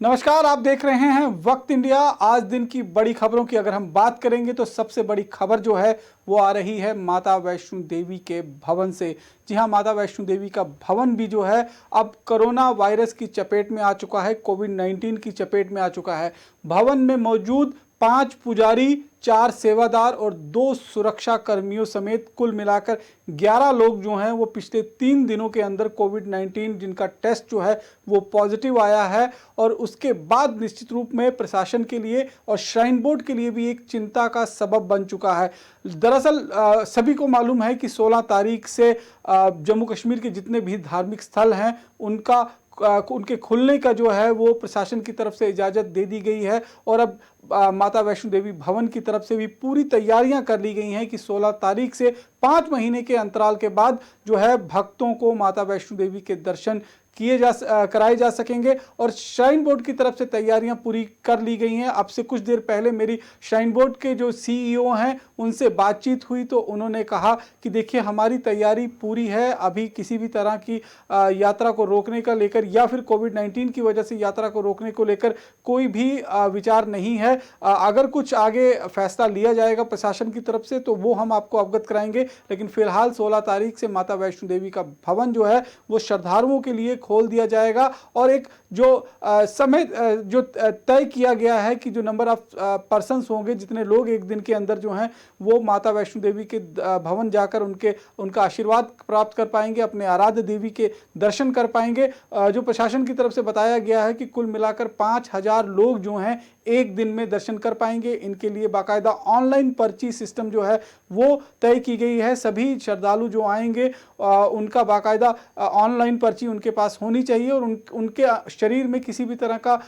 नमस्कार, आप देख रहे हैं वक्त इंडिया। आज दिन की बड़ी खबरों की अगर हम बात करेंगे तो सबसे बड़ी खबर जो है वो आ रही है माता वैष्णो देवी के भवन से। जी हां, माता वैष्णो देवी का भवन भी जो है अब कोरोना वायरस की चपेट में आ चुका है, कोविड-19 की चपेट में आ चुका है। भवन में मौजूद 5 पुजारी, 4 सेवादार और 2 सुरक्षा कर्मियों समेत कुल मिलाकर 11 लोग जो हैं वो पिछले 3 दिनों के अंदर कोविड-19 जिनका टेस्ट जो है वो पॉजिटिव आया है। और उसके बाद निश्चित रूप में प्रशासन के लिए और श्राइन बोर्ड के लिए भी एक चिंता का सबब बन चुका है। दरअसल सभी को मालूम है कि 16 तारीख से जम्मू कश्मीर के जितने भी धार्मिक स्थल हैं उनके खुलने का जो है वो प्रशासन की तरफ से इजाज़त दे दी गई है। और अब माता वैष्णो देवी भवन की तरफ से भी पूरी तैयारियां कर ली गई हैं कि 16 तारीख से 5 महीने के अंतराल के बाद जो है भक्तों को माता वैष्णो देवी के दर्शन कराए जा सकेंगे। और श्राइन बोर्ड की तरफ से तैयारियां पूरी कर ली गई हैं। अब से कुछ देर पहले मेरी श्राइन बोर्ड के जो सीईओ हैं उनसे बातचीत हुई तो उन्होंने कहा कि देखिए, हमारी तैयारी पूरी है, अभी किसी भी तरह की यात्रा को रोकने का लेकर या फिर कोविड-19 की वजह से यात्रा को रोकने को लेकर कोई भी विचार नहीं है। अगर कुछ आगे फैसला लिया जाएगा प्रशासन की तरफ से तो वो हम आपको अवगत कराएंगे, लेकिन फिलहाल 16 तारीख से माता वैष्णो देवी का भवन जो है वो श्रद्धालुओं के लिए खोल दिया जाएगा। और एक जो समय जो तय किया गया है कि जो नंबर ऑफ पर्सन्स होंगे, जितने लोग एक दिन के अंदर जो हैं वो माता वैष्णो देवी के भवन जाकर उनका आशीर्वाद प्राप्त कर पाएंगे, अपने आराध्य देवी के दर्शन कर पाएंगे। जो प्रशासन की तरफ से बताया गया है कि कुल मिलाकर 5000 लोग जो हैं एक दिन में दर्शन कर पाएंगे। इनके लिए बाकायदा ऑनलाइन पर्ची सिस्टम जो है वो तय की गई है। सभी श्रद्धालु जो आएंगे उनका बाकायदा ऑनलाइन पर्ची उनके पास होनी चाहिए और उनके शरीर में किसी भी तरह का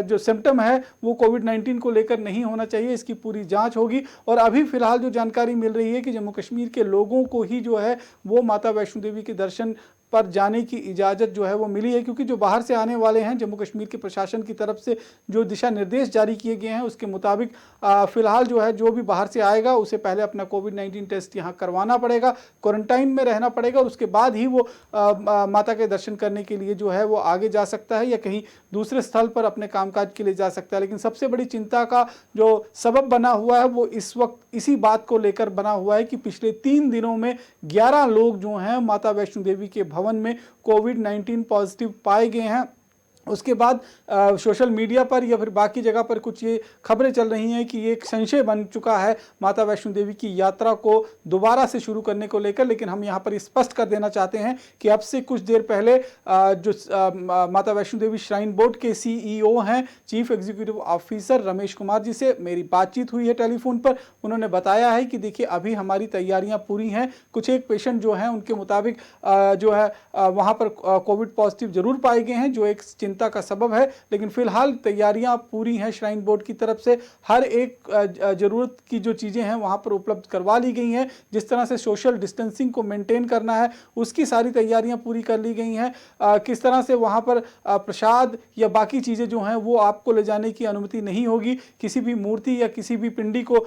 जो सिम्टम है वो कोविड-19 को लेकर नहीं होना चाहिए। इसकी पूरी जांच होगी। और अभी फिलहाल जो जानकारी मिल रही है कि जम्मू कश्मीर के लोगों को ही जो है वो माता वैष्णो देवी के दर्शन पर जाने की इजाज़त जो है वो मिली है, क्योंकि जो बाहर से आने वाले हैं जम्मू कश्मीर के प्रशासन की तरफ से जो दिशा निर्देश जारी किए गए हैं उसके मुताबिक फिलहाल जो है जो भी बाहर से आएगा उसे पहले अपना कोविड-19 टेस्ट यहाँ करवाना पड़ेगा, क्वारंटाइन में रहना पड़ेगा और उसके बाद ही वो माता के दर्शन करने के लिए जो है वो आगे जा सकता है या कहीं दूसरे स्थल पर अपने कामकाज के लिए जा सकता है। लेकिन सबसे बड़ी चिंता का जो सबब बना हुआ है वो इस वक्त इसी बात को लेकर बना हुआ है कि पिछले 3 दिनों में 11 लोग जो हैं माता वैष्णो देवी के भवन में कोविड-19 पॉजिटिव पाए गए हैं। उसके बाद सोशल मीडिया पर या फिर बाकी जगह पर कुछ ये खबरें चल रही हैं कि ये एक संशय बन चुका है माता वैष्णो देवी की यात्रा को दोबारा से शुरू करने को लेकर। लेकिन हम यहाँ पर स्पष्ट कर देना चाहते हैं कि अब से कुछ देर पहले जो माता वैष्णो देवी श्राइन बोर्ड के सीईओ हैं, chief executive officer Ramesh Kumar ji से मेरी बातचीत हुई है टेलीफोन पर। उन्होंने बताया है कि देखिए, अभी हमारी तैयारियां पूरी हैं। कुछ एक पेशेंट जो हैं उनके मुताबिक जो है वहाँ पर कोविड पॉजिटिव जरूर पाए गए हैं, जो एक चिंता का सबब है। लेकिन फिलहाल तैयारियां पूरी हैं श्राइन बोर्ड की तरफ से। हर एक जरूरत की जो चीजें हैं वहां पर उपलब्ध करवा ली गई हैं। जिस तरह से सोशल डिस्टेंसिंग को मेंटेन करना है उसकी सारी तैयारियां पूरी कर ली गई हैं। किस तरह से वहां पर प्रसाद या बाकी चीजें जो हैं वो आपको ले जाने की अनुमति नहीं होगी, किसी भी मूर्ति या किसी भी पिंडी को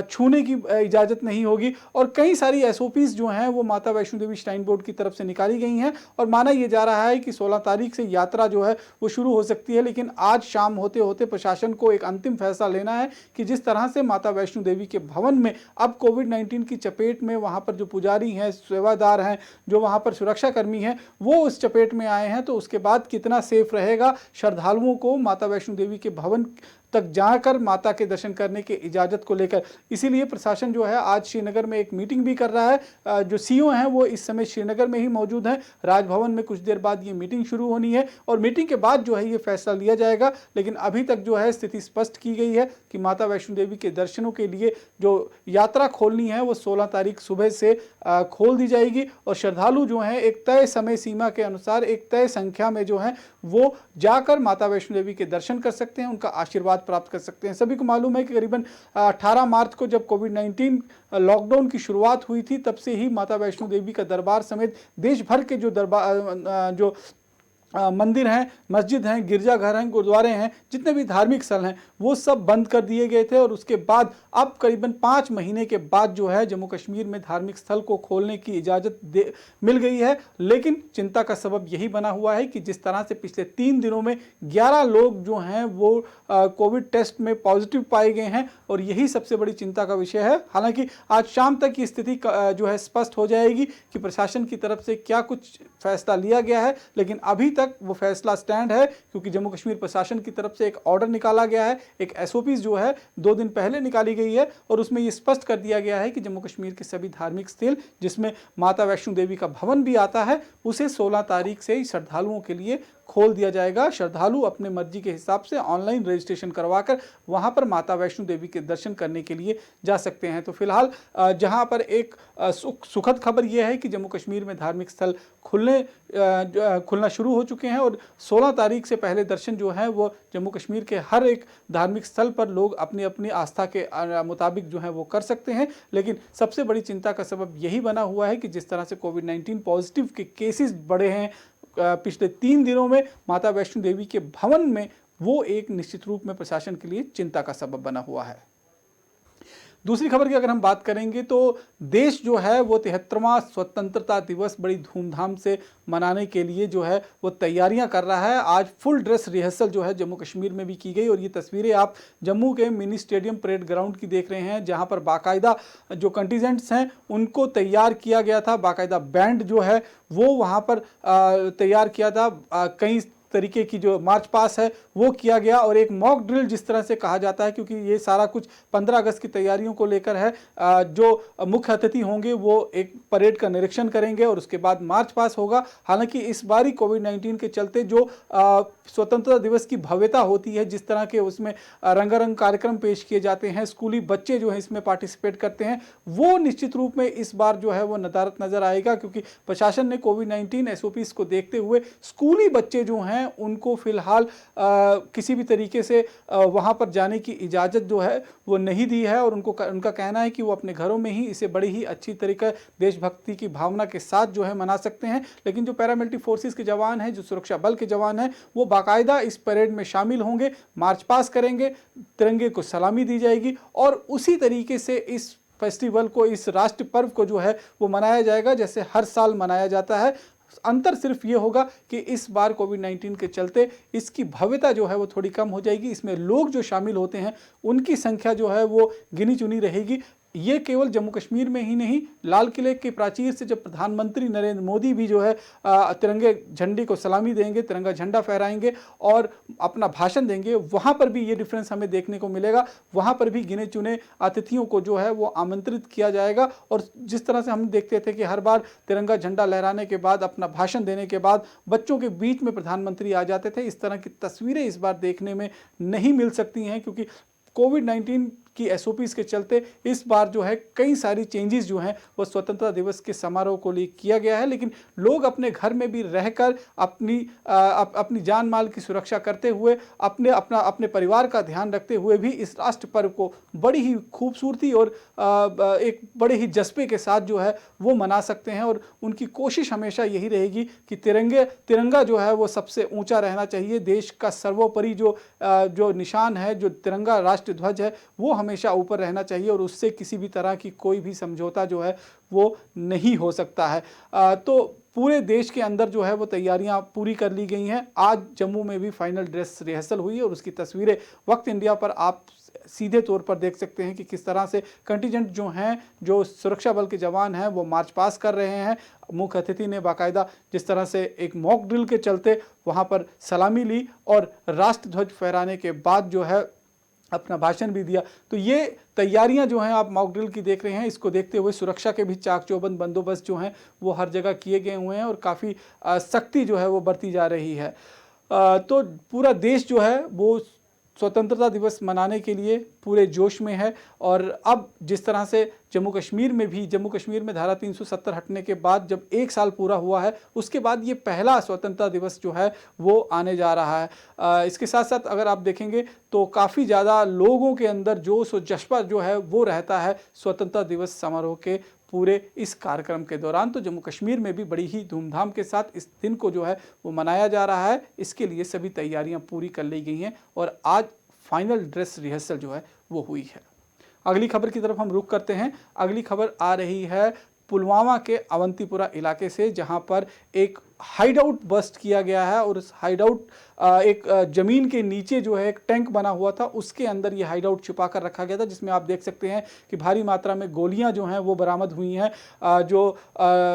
छूने की इजाजत नहीं होगी। और कई सारी एसओपीज जो हैं वो माता वैष्णो देवी श्राइन बोर्ड की तरफ से निकाली गई हैं। और माना यह जा रहा है कि 16 तारीख से यात्रा जो है वो शुरू हो सकती है। लेकिन आज शाम होते होते प्रशासन को एक अंतिम फैसला लेना है कि जिस तरह से माता वैष्णो देवी के भवन में अब कोविड-19 की चपेट में वहां पर जो पुजारी हैं, सेवादार हैं, जो वहां पर सुरक्षा कर्मी हैं, वो उस चपेट में आए हैं, तो उसके बाद कितना सेफ रहेगा श्रद्धालुओं को माता वैष्णो देवी के भवन तक जाकर माता के दर्शन करने की इजाज़त को लेकर। इसीलिए प्रशासन जो है आज श्रीनगर में एक मीटिंग भी कर रहा है। जो सीईओ हैं वो इस समय श्रीनगर में ही मौजूद हैं। राजभवन में कुछ देर बाद ये मीटिंग शुरू होनी है और मीटिंग के बाद जो है ये फैसला लिया जाएगा। लेकिन अभी तक जो है स्थिति स्पष्ट की गई है कि माता वैष्णो देवी के दर्शनों के लिए जो यात्रा खोलनी है वो 16 तारीख सुबह से खोल दी जाएगी। और श्रद्धालु जो हैं एक तय समय सीमा के अनुसार एक तय संख्या में जो है वो जाकर माता वैष्णो देवी के दर्शन कर सकते हैं, उनका आशीर्वाद प्राप्त कर सकते हैं। सभी को मालूम है कि करीबन 18 मार्च को जब कोविड-19 लॉकडाउन की शुरुआत हुई थी तब से ही माता वैष्णो देवी का दरबार समेत देश भर के जो मंदिर हैं, मस्जिद हैं, गिरजाघर हैं, गुरुद्वारे हैं, जितने भी धार्मिक स्थल हैं वो सब बंद कर दिए गए थे। और उसके बाद अब करीबन 5 महीने के बाद जो है जम्मू कश्मीर में धार्मिक स्थल को खोलने की इजाज़त मिल गई है। लेकिन चिंता का सबब यही बना हुआ है कि जिस तरह से पिछले 3 दिनों में 11 लोग जो हैं वो कोविड टेस्ट में पॉजिटिव पाए गए हैं और यही सबसे बड़ी चिंता का विषय है। हालांकि आज शाम तक की स्थिति जो है स्पष्ट हो जाएगी कि प्रशासन की तरफ से क्या कुछ फैसला लिया गया है, लेकिन अभी तक वो फैसला स्टैंड है क्योंकि जम्मू कश्मीर प्रशासन की तरफ से एक ऑर्डर निकाला गया है, एक एसओपी जो है 2 दिन पहले निकाली गई है और उसमें ये स्पष्ट कर दिया गया है कि जम्मू कश्मीर के सभी धार्मिक स्थल जिसमें माता वैष्णो देवी का भवन भी आता है उसे 16 तारीख से ही श्रद्धालुओं के लिए खोल दिया जाएगा। श्रद्धालु अपने मर्जी के हिसाब से ऑनलाइन रजिस्ट्रेशन करवाकर वहां पर माता वैष्णो देवी के दर्शन करने के लिए जा सकते हैं। तो फिलहाल जहां पर एक सुखद खबर यह है कि जम्मू कश्मीर में धार्मिक स्थल खुलना शुरू हो चुके हैं और 16 तारीख से पहले दर्शन जो है वो जम्मू कश्मीर के हर एक धार्मिक स्थल पर लोग अपनी अपनी आस्था के मुताबिक जो है वो कर सकते हैं। लेकिन सबसे बड़ी चिंता का सबब यही बना हुआ है कि जिस तरह से कोविड-19 पॉजिटिव के केसेस बढ़े हैं पिछले 3 दिनों में माता वैष्णो देवी के भवन में, वो एक निश्चित रूप में प्रशासन के लिए चिंता का सबब बना हुआ है। दूसरी खबर की अगर हम बात करेंगे तो देश जो है वो 73वां स्वतंत्रता दिवस बड़ी धूमधाम से मनाने के लिए जो है वो तैयारियां कर रहा है। आज फुल ड्रेस रिहर्सल जो है जम्मू कश्मीर में भी की गई और ये तस्वीरें आप जम्मू के मिनी स्टेडियम परेड ग्राउंड की देख रहे हैं जहां पर बाकायदा जो कंटीजेंट्स हैं उनको तैयार किया गया था, बाकायदा बैंड जो है वो वहां पर तैयार किया था, कई तरीके की जो मार्च पास है वो किया गया और एक मॉक ड्रिल जिस तरह से कहा जाता है क्योंकि ये सारा कुछ 15 अगस्त की तैयारियों को लेकर है। जो मुख्य अतिथि होंगे वो एक परेड का निरीक्षण करेंगे और उसके बाद मार्च पास होगा। हालांकि इस बारी कोविड-19 के चलते जो स्वतंत्रता दिवस की भव्यता होती है, जिस तरह के उसमें रंगारंग कार्यक्रम पेश किए जाते हैं, स्कूली बच्चे जो है इसमें पार्टिसिपेट करते हैं, वो निश्चित रूप में इस बार जो है वो नदारत नजर आएगा क्योंकि प्रशासन ने कोविड-19 एसओपीज को देखते हुए स्कूली बच्चे जो हैं उनको फिलहाल किसी भी तरीके से वहां पर जाने की इजाज़त जो है वो नहीं दी है और उनका कहना है कि वो अपने घरों में ही इसे बड़ी ही अच्छी तरीके देशभक्ति की भावना के साथ जो है मना सकते हैं। लेकिन जो पैरामिलिट्री फोर्सेस के जवान हैं, जो सुरक्षा बल के जवान हैं, वो बाकायदा इस परेड में शामिल होंगे, मार्च पास करेंगे, तिरंगे को सलामी दी जाएगी और उसी तरीके से इस फेस्टिवल को, इस राष्ट्र पर्व को जो है वो मनाया जाएगा जैसे हर साल मनाया जाता है। अंतर सिर्फ ये होगा कि इस बार कोविड-19 के चलते इसकी भव्यता जो है वो थोड़ी कम हो जाएगी, इसमें लोग जो शामिल होते हैं उनकी संख्या जो है वो गिनी चुनी रहेगी। ये केवल जम्मू कश्मीर में ही नहीं, लाल किले के प्राचीर से जब प्रधानमंत्री नरेंद्र मोदी भी जो है तिरंगे झंडे को सलामी देंगे, तिरंगा झंडा फहराएंगे और अपना भाषण देंगे, वहाँ पर भी ये डिफरेंस हमें देखने को मिलेगा। वहाँ पर भी गिने चुने अतिथियों को जो है वो आमंत्रित किया जाएगा और जिस तरह से हम देखते थे कि हर बार तिरंगा झंडा लहराने के बाद, अपना भाषण देने के बाद बच्चों के बीच में प्रधानमंत्री आ जाते थे, इस तरह की तस्वीरें इस बार देखने में नहीं मिल सकती हैं क्योंकि कोविड-19 की एसओपीज के चलते इस बार जो है कई सारी चेंजेस जो हैं वो स्वतंत्रता दिवस के समारोह को लिए किया गया है। लेकिन लोग अपने घर में भी रहकर अपनी जान माल की सुरक्षा करते हुए, अपने परिवार का ध्यान रखते हुए भी इस राष्ट्र पर्व को बड़ी ही खूबसूरती और एक बड़े ही जज्बे के साथ जो है वो मना सकते हैं और उनकी कोशिश हमेशा यही रहेगी कि तिरंगा जो है वो सबसे ऊंचा रहना चाहिए। देश का सर्वोपरि जो निशान है, जो तिरंगा राष्ट्र ध्वज है, वो हमेशा ऊपर रहना चाहिए और उससे किसी भी तरह की कोई भी समझौता जो है वो नहीं हो सकता है। तो पूरे देश के अंदर जो है वो तैयारियां पूरी कर ली गई हैं। आज जम्मू में भी फाइनल ड्रेस रिहर्सल हुई और उसकी तस्वीरें वक्त इंडिया पर आप सीधे तौर पर देख सकते हैं कि किस तरह से कंटीजेंट जो हैं, जो सुरक्षा बल के जवान हैं, वो मार्च पास कर रहे हैं। मुख्य अतिथि ने बाकायदा जिस तरह से एक मॉक ड्रिल के चलते वहाँ पर सलामी ली और राष्ट्र ध्वज फहराने के बाद जो है अपना भाषण भी दिया। तो ये तैयारियां जो हैं आप मॉक ड्रिल की देख रहे हैं, इसको देखते हुए सुरक्षा के भी चाक चौबंद बंदोबस्त जो हैं वो हर जगह किए गए हुए हैं और काफ़ी सख्ती जो है वो बरती जा रही है। तो पूरा देश जो है वो स्वतंत्रता दिवस मनाने के लिए पूरे जोश में है और अब जिस तरह से जम्मू कश्मीर में धारा 370 हटने के बाद जब 1 साल पूरा हुआ है, उसके बाद ये पहला स्वतंत्रता दिवस जो है वो आने जा रहा है। इसके साथ साथ अगर आप देखेंगे तो काफ़ी ज़्यादा लोगों के अंदर जोश और जज्बा जो है वो रहता है स्वतंत्रता दिवस समारोह के पूरे इस कार्यक्रम के दौरान। तो जम्मू कश्मीर में भी बड़ी ही धूमधाम के साथ इस दिन को जो है वो मनाया जा रहा है। इसके लिए सभी तैयारियां पूरी कर ली गई हैं और आज फाइनल ड्रेस रिहर्सल जो है वो हुई है। अगली खबर की तरफ हम रुख करते हैं। अगली खबर आ रही है पुलवामा के अवंतीपुरा इलाके से, जहां पर एक हाइडआउट बस्ट किया गया है और उस हाइडआउट एक जमीन के नीचे जो है एक टैंक बना हुआ था, उसके अंदर ये हाइडआउट छुपा कर रखा गया था, जिसमें आप देख सकते हैं कि भारी मात्रा में गोलियां जो हैं वो बरामद हुई हैं। जो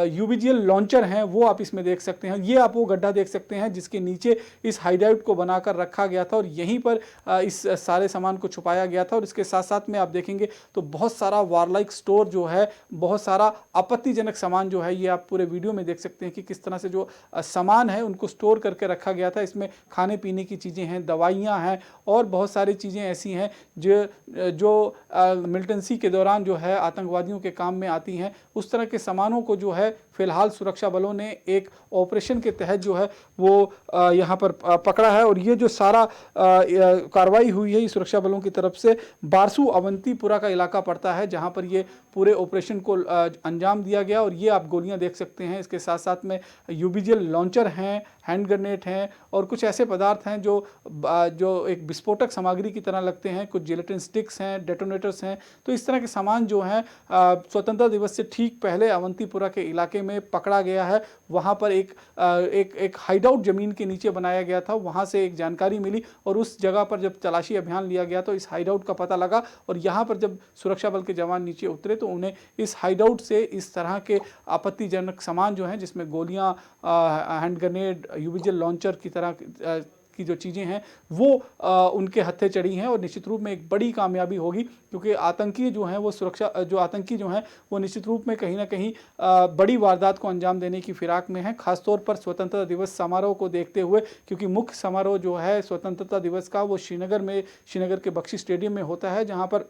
यूबीजीएल लॉन्चर हैं वो आप इसमें देख सकते हैं। ये आप वो गड्ढा देख सकते हैं जिसके नीचे इस हाइडआउट को बनाकर रखा गया था और यहीं पर इस सारे सामान को छुपाया गया था। और इसके साथ साथ में आप देखेंगे तो बहुत सारा वारलाइक स्टोर जो है, बहुत सारा आपत्तिजनक सामान जो है, ये आप पूरे वीडियो में देख सकते हैं कि किस तरह से जो सामान है उनको स्टोर करके रखा गया था। इसमें खाने पीने की चीज़ें हैं, दवाइयाँ हैं और बहुत सारी चीज़ें ऐसी हैं जो मिलिटेंसी के दौरान जो है आतंकवादियों के काम में आती हैं। उस तरह के सामानों को जो है फिलहाल सुरक्षा बलों ने एक ऑपरेशन के तहत जो है वो यहाँ पर पकड़ा है। और ये जो सारा कार्रवाई हुई है सुरक्षा बलों की तरफ से, बारसू अवंतीपुरा का इलाका पड़ता है जहाँ पर ये पूरे ऑपरेशन को अंजाम दिया गया। और ये आप गोलियां देख सकते हैं। इसके साथ साथ में यूबीजीएल लॉन्चर हैं, हैंड ग्रेनेड हैं और कुछ ऐसे पदार्थ हैं जो एक विस्फोटक सामग्री की तरह लगते हैं। कुछ जिलेटिन स्टिक्स हैं, डेटोनेटर्स हैं। तो इस तरह के सामान जो हैं स्वतंत्रता दिवस से ठीक पहले अवंतीपुरा के इलाके में पकड़ा गया है। वहाँ पर एक हाइडआउट जमीन के नीचे बनाया गया था, वहाँ से एक जानकारी मिली और उस जगह पर जब तलाशी अभियान लिया गया तो इस हाइडआउट का पता लगा। और यहाँ पर जब सुरक्षा बल के जवान नीचे उतरे तो उन्हें इस हाइडआउट से इस तरह के आपत्तिजनक सामान जो हैं, जिसमें गोलियां, हैंड ग्रेनेड, यूबीजीएल लॉन्चर की तरह की जो चीज़ें हैं वो उनके हत्थे चढ़ी हैं। और निश्चित रूप में एक बड़ी कामयाबी होगी, क्योंकि आतंकी जो हैं वो आतंकी जो हैं वो निश्चित रूप में कहीं ना कहीं बड़ी वारदात को अंजाम देने की फिराक में हैं, खासतौर पर स्वतंत्रता दिवस समारोह को देखते हुए। क्योंकि मुख्य समारोह जो है स्वतंत्रता दिवस का वो श्रीनगर के बख्शी स्टेडियम में होता है, जहाँ पर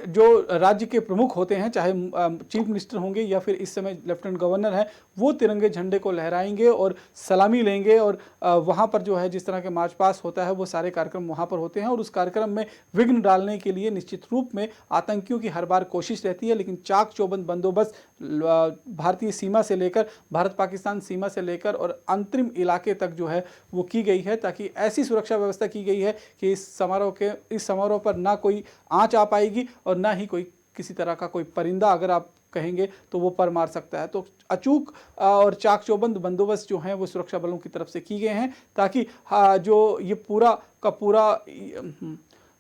जो राज्य के प्रमुख होते हैं, चाहे चीफ मिनिस्टर होंगे या फिर इस समय लेफ्टिनेंट गवर्नर हैं, वो तिरंगे झंडे को लहराएंगे और सलामी लेंगे। और वहाँ पर जो है जिस तरह के मार्च पास होता है वो सारे कार्यक्रम वहाँ पर होते हैं। और उस कार्यक्रम में विघ्न डालने के लिए निश्चित रूप में आतंकियों की हर बार कोशिश रहती है, लेकिन चाक चौबंद बंदोबस्त भारतीय सीमा से लेकर, भारत पाकिस्तान सीमा से लेकर और अंतरिम इलाके तक जो है वो की गई है, ताकि ऐसी सुरक्षा व्यवस्था की गई है कि इस समारोह पर ना कोई आँच आ पाएगी और ना ही कोई किसी तरह का कोई परिंदा, अगर आप कहेंगे तो वो पर मार सकता है। तो अचूक और चाक चौबंद बंदोबस्त जो हैं वो सुरक्षा बलों की तरफ से की गए हैं, ताकि जो ये पूरा का पूरा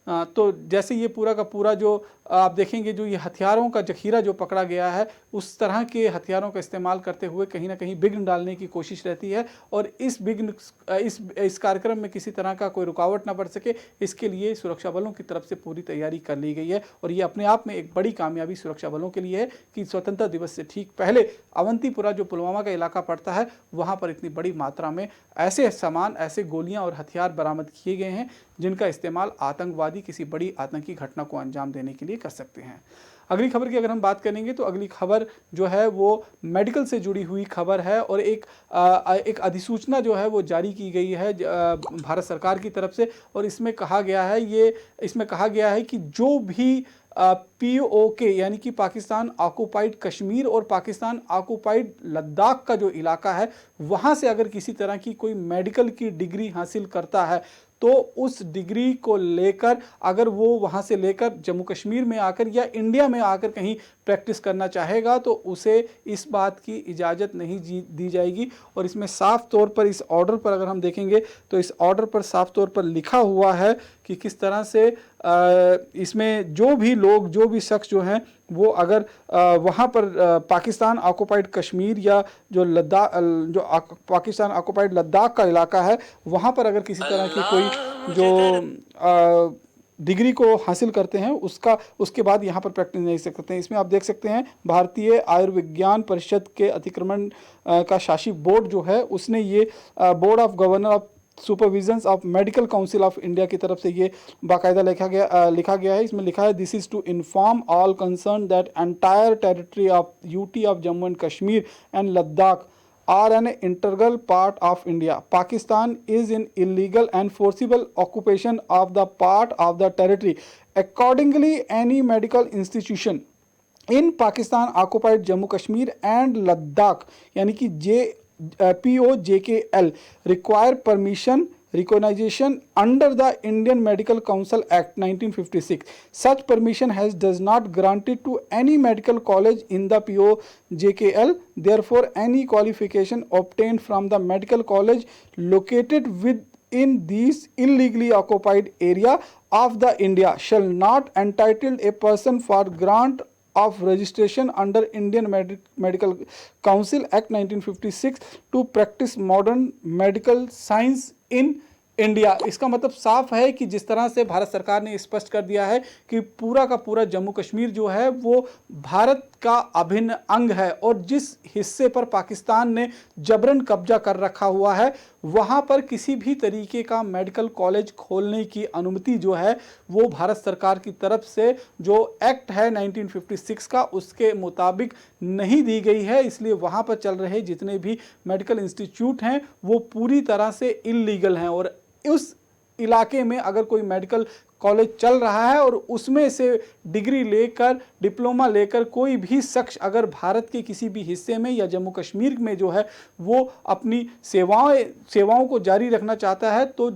तो जैसे ये पूरा का पूरा जो आप देखेंगे जो ये हथियारों का जखीरा जो पकड़ा गया है, उस तरह के हथियारों का इस्तेमाल करते हुए कहीं ना कहीं विघ्न डालने की कोशिश रहती है। और इस कार्यक्रम में किसी तरह का कोई रुकावट ना पड़ सके, इसके लिए सुरक्षा बलों की तरफ से पूरी तैयारी कर ली गई है। और ये अपने आप में एक बड़ी कामयाबी सुरक्षा बलों के लिए है कि स्वतंत्रता दिवस से ठीक पहले अवंतीपुरा जो पुलवामा का इलाका पड़ता है, वहाँ पर इतनी बड़ी मात्रा में ऐसे सामान, ऐसे गोलियाँ और हथियार बरामद किए गए हैं जिनका इस्तेमाल आतंकवादी किसी बड़ी आतंकी घटना को अंजाम देने के लिए कर सकते हैं। अगली खबर की अगर हम बात करेंगे तो अगली खबर जो है वो मेडिकल से जुड़ी हुई खबर है। और एक अधिसूचना जो है वो जारी की गई है भारत सरकार की तरफ से। और इसमें कहा गया है कि जो भी POK यानी कि पाकिस्तान ऑक्युपाइड कश्मीर और पाकिस्तान ऑक्युपाइड लद्दाख का जो इलाका है, वहाँ से अगर किसी तरह की कोई मेडिकल की डिग्री हासिल करता है तो उस डिग्री को लेकर अगर वो वहाँ से लेकर जम्मू कश्मीर में आकर या इंडिया में आकर कहीं प्रैक्टिस करना चाहेगा तो उसे इस बात की इजाज़त नहीं दी जाएगी। और इसमें साफ तौर पर इस ऑर्डर पर अगर हम देखेंगे तो इस ऑर्डर पर साफ तौर पर लिखा हुआ है कि किस तरह से इसमें जो भी शख्स जो हैं वो अगर वहाँ पर पाकिस्तान ऑक्युपाइड कश्मीर या जो पाकिस्तान ऑक्युपाइड लद्दाख का इलाका है, वहाँ पर अगर किसी तरह की कोई जो डिग्री को हासिल करते हैं उसके बाद यहाँ पर प्रैक्टिस नहीं सकते हैं। इसमें आप देख सकते हैं भारतीय आयुर्विज्ञान परिषद के अतिक्रमण का शासी बोर्ड जो है, उसने ये board of governor of supervisions of medical council of India की तरफ से ये बाकायदा लिखा गया है। इसमें लिखा है, this is to inform all concern that entire territory of UT of Jammu and Kashmir and Ladakh are an integral part of India. Pakistan is in illegal and forcible occupation of the part of the territory. Accordingly, any medical institution in Pakistan occupied Jammu Kashmir and Ladakh यानी कि POJKL require permission recognition under the Indian Medical Council Act 1956. Such permission does not granted to any medical college in the POJKL. Therefore, any qualification obtained from the medical college located within these illegally occupied area of the India shall not entitle a person for grant of registration under Indian Medical Council Act 1956 to practice modern medical science in India. इसका मतलब साफ है कि जिस तरह से भारत सरकार ने स्पष्ट कर दिया है कि पूरा का पूरा जम्मू कश्मीर जो है वो भारत का अभिन्न अंग है और जिस हिस्से पर पाकिस्तान ने जबरन कब्जा कर रखा हुआ है वहां पर किसी भी तरीके का मेडिकल कॉलेज खोलने की अनुमति जो है वो भारत सरकार की तरफ से जो एक्ट है 1956 का उसके मुताबिक नहीं दी गई है। इसलिए वहां पर चल रहे जितने भी मेडिकल इंस्टीट्यूट हैं वो पूरी तरह से इल्लीगल हैं और उस इलाके में अगर कोई मेडिकल कॉलेज चल रहा है और उसमें से डिग्री लेकर डिप्लोमा लेकर कोई भी शख्स अगर भारत के किसी भी हिस्से में या जम्मू कश्मीर में जो है वो अपनी सेवाओं को जारी रखना चाहता है तो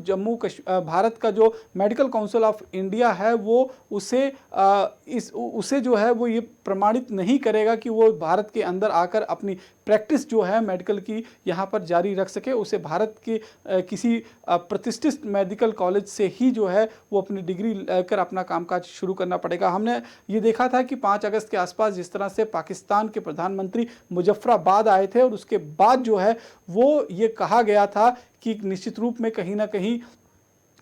भारत का जो मेडिकल काउंसिल ऑफ इंडिया है वो उसे जो है वो ये प्रमाणित नहीं करेगा कि वो भारत के अंदर आकर अपनी प्रैक्टिस जो है मेडिकल की यहाँ पर जारी रख सके। उसे भारत के किसी प्रतिष्ठित मेडिकल कॉलेज से ही जो है वो अपनी डिग्री लेकर अपना कामकाज शुरू करना पड़ेगा। हमने ये देखा था कि 5 अगस्त के आसपास जिस तरह से पाकिस्तान के प्रधानमंत्री मुजफ्फराबाद आए थे और उसके बाद जो है वो ये कहा गया था कि निश्चित रूप में कहीं ना कहीं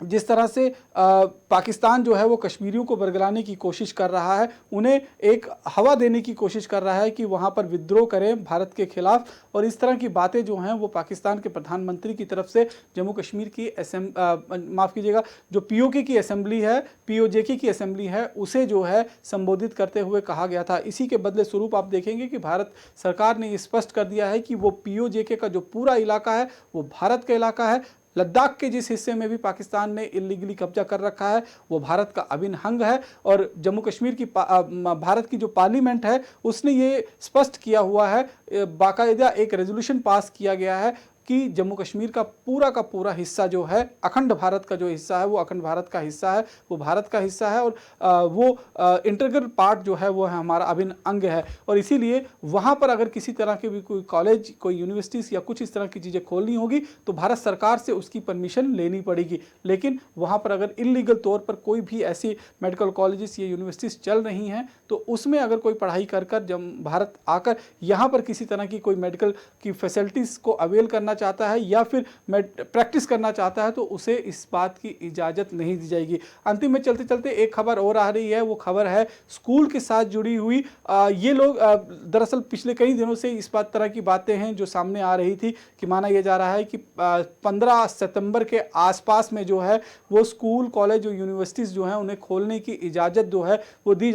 जिस तरह से पाकिस्तान जो है वो कश्मीरियों को बरगलाने की कोशिश कर रहा है, उन्हें एक हवा देने की कोशिश कर रहा है कि वहाँ पर विद्रोह करें भारत के खिलाफ, और इस तरह की बातें जो हैं वो पाकिस्तान के प्रधानमंत्री की तरफ से जम्मू कश्मीर की माफ़ कीजिएगा जो POK की असेंबली है, POJK की असेंबली है, उसे जो है संबोधित करते हुए कहा गया था। इसी के बदले स्वरूप आप देखेंगे कि भारत सरकार ने ये स्पष्ट कर दिया है कि वो POJK का जो पूरा इलाका है वो भारत का इलाका है। लद्दाख के जिस हिस्से में भी पाकिस्तान ने इलीगली कब्जा कर रखा है वो भारत का अभिन्न अंग है, और जम्मू कश्मीर की भारत की जो पार्लियामेंट है उसने ये स्पष्ट किया हुआ है, बाकायदा एक रेजोल्यूशन पास किया गया है कि जम्मू कश्मीर का पूरा हिस्सा जो है अखंड भारत का जो हिस्सा है वो अखंड भारत का हिस्सा है, वो भारत का हिस्सा है और वो इंटीग्रल पार्ट जो है वो है हमारा अभिन्न अंग है। और इसीलिए वहाँ पर अगर किसी तरह के भी कोई कॉलेज, कोई यूनिवर्सिटीज़ या कुछ इस तरह की चीज़ें खोलनी होगी तो भारत सरकार से उसकी परमिशन लेनी पड़ेगी। लेकिन वहाँ पर अगर इलीगल तौर पर कोई भी ऐसी मेडिकल कॉलेजेस या यूनिवर्सिटीज़ चल रही हैं तो उसमें अगर कोई पढ़ाई कर जब भारत आकर यहाँ पर किसी तरह की कोई मेडिकल की फैसिलिटीज़ को अवेल करना चाहता है या फिर प्रैक्टिस करना चाहता है तो उसे इस बात की इजाज़त नहीं दी जाएगी। अंतिम में चलते चलते एक खबर और आ रही है, वो खबर है स्कूल के साथ जुड़ी हुई। ये लोग दरअसल पिछले कई दिनों से इस तरह की बातें हैं जो सामने आ रही थी कि माना यह जा रहा है कि 15 सितंबर के आसपास में जो है वो स्कूल, कॉलेज और यूनिवर्सिटीज़ जो हैं उन्हें खोलने की इजाज़त जो है वो दी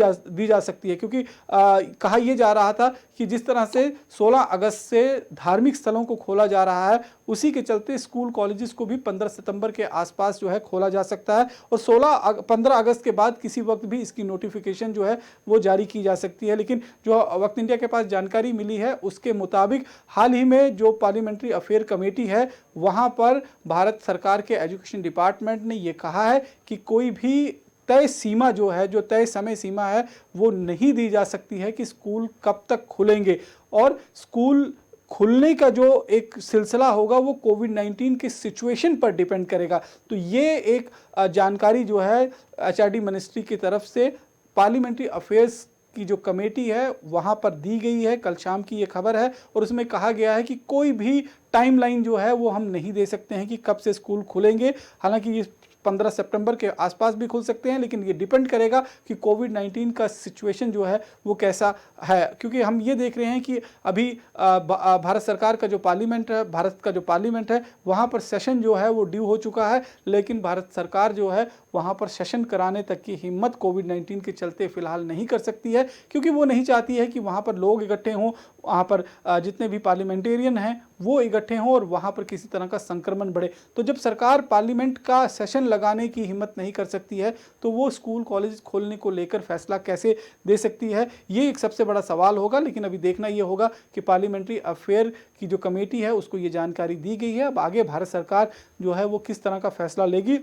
जा सकती है, क्योंकि कहा यह जा रहा था कि जिस तरह से 16 अगस्त से धार्मिक स्थलों को खोला जा रहा है उसी के चलते स्कूल कॉलेजेस को भी 15 सितंबर के आसपास जो है खोला जा सकता है और 15 अगस्त के बाद किसी वक्त भी इसकी नोटिफिकेशन जो है वो जारी की जा सकती है। लेकिन जो वक्त इंडिया के पास जानकारी मिली है उसके मुताबिक हाल ही में जो पार्लियामेंट्री अफेयर कमेटी है वहाँ पर भारत सरकार के एजुकेशन डिपार्टमेंट ने ये कहा है कि कोई भी तय सीमा जो है, जो तय समय सीमा है वो नहीं दी जा सकती है कि स्कूल कब तक खुलेंगे, और स्कूल खुलने का जो एक सिलसिला होगा वो कोविड-19 के सिचुएशन पर डिपेंड करेगा। तो ये एक जानकारी जो है HRD मिनिस्ट्री की तरफ से पार्लियामेंट्री अफेयर्स की जो कमेटी है वहाँ पर दी गई है। कल शाम की ये खबर है और उसमें कहा गया है कि कोई भी टाइमलाइन जो है वो हम नहीं दे सकते हैं कि कब से स्कूल खुलेंगे। हालांकि ये 15 सितंबर के आसपास भी खुल सकते हैं, लेकिन ये डिपेंड करेगा कि कोविड-19 का सिचुएशन जो है वो कैसा है, क्योंकि हम ये देख रहे हैं कि अभी भारत सरकार का जो पार्लियामेंट है, भारत का जो पार्लियामेंट है वहाँ पर सेशन जो है वो ड्यू हो चुका है, लेकिन भारत सरकार जो है वहाँ पर सेशन कराने तक की हिम्मत कोविड-19 के चलते फिलहाल नहीं कर सकती है, क्योंकि वो नहीं चाहती है कि वहाँ पर लोग इकट्ठे हों, वहाँ पर जितने भी पार्लियामेंटेरियन हैं वो इकट्ठे हों और वहाँ पर किसी तरह का संक्रमण बढ़े। तो जब सरकार पार्लियामेंट का सेशन लगाने की हिम्मत नहीं कर सकती है तो वो स्कूल कॉलेज खोलने को लेकर फैसला कैसे दे सकती है, ये एक सबसे बड़ा सवाल होगा। लेकिन अभी देखना ये होगा कि पार्लियामेंट्री अफेयर की जो कमेटी है उसको ये जानकारी दी गई है। अब आगे भारत सरकार जो है वो किस तरह का फैसला लेगी।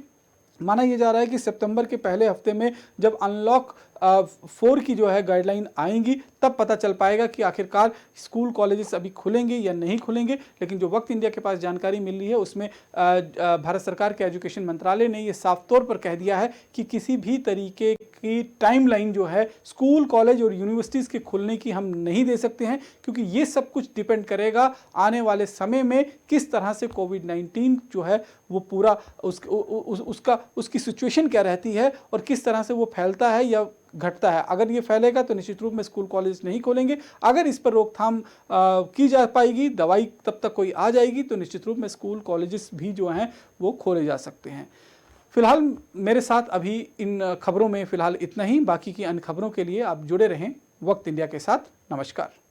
माना यह जा रहा है कि सितंबर के पहले हफ्ते में जब अनलॉक 4 की जो है गाइडलाइन आएंगी तब पता चल पाएगा कि आखिरकार स्कूल कॉलेजेस अभी खुलेंगे या नहीं खुलेंगे। लेकिन जो वक्त इंडिया के पास जानकारी मिल रही है उसमें भारत सरकार के एजुकेशन मंत्रालय ने ये साफ तौर पर कह दिया है कि किसी भी तरीके की टाइमलाइन जो है स्कूल कॉलेज और यूनिवर्सिटीज़ के खुलने की हम नहीं दे सकते हैं, क्योंकि ये सब कुछ डिपेंड करेगा आने वाले समय में किस तरह से कोविड-19 जो है वो पूरा उसकी सिचुएशन क्या रहती है और किस तरह से वो फैलता है या घटता है। अगर ये फैलेगा तो निश्चित रूप में स्कूल कॉलेज नहीं खोलेंगे। अगर इस पर रोकथाम की जा पाएगी, दवाई तब तक कोई आ जाएगी, तो निश्चित रूप में स्कूल कॉलेजेस भी जो हैं वो खोले जा सकते हैं। फिलहाल मेरे साथ अभी इन खबरों में फिलहाल इतना ही। बाकी की अन्य खबरों के लिए आप जुड़े रहें वक्त इंडिया के साथ। नमस्कार।